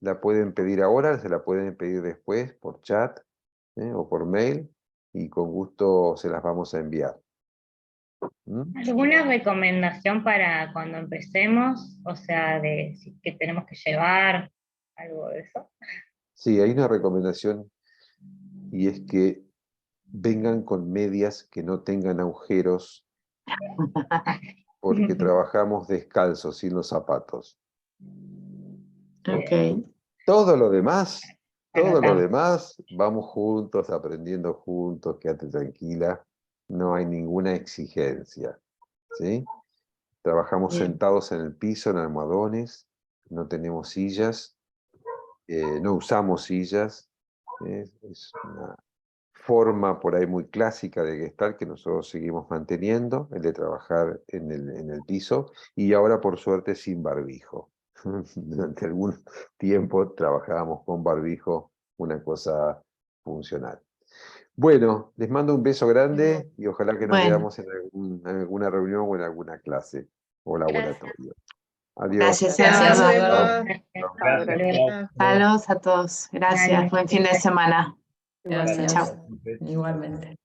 la pueden pedir ahora, se la pueden pedir después por chat o por mail y con gusto se las vamos a enviar.
¿Alguna recomendación para cuando empecemos? O sea, de que tenemos que llevar algo de eso.
Sí, hay una recomendación y es que vengan con medias que no tengan agujeros porque trabajamos descalzos, sin los zapatos.
Ok.
Todo lo demás, vamos juntos, aprendiendo juntos, quédate tranquila, no hay ninguna exigencia, ¿sí? Trabajamos
Bien.
sentados en el piso, en almohadones, no tenemos sillas, no usamos sillas, es una forma por ahí muy clásica de Gestalt que nosotros seguimos manteniendo, el de trabajar en el piso, y ahora por suerte sin barbijo. Durante algún tiempo trabajábamos con barbijo, una cosa funcional. Bueno, les mando un beso grande y ojalá que nos
Bueno,
veamos en alguna reunión o en alguna clase o laboratorio. Adiós.
gracias,
Gracias,
Eduardo.
Eduardo.
Gracias. Chao.
Saludos a todos. Gracias. Buen fin de semana.
Gracias.
Chao.
Igualmente.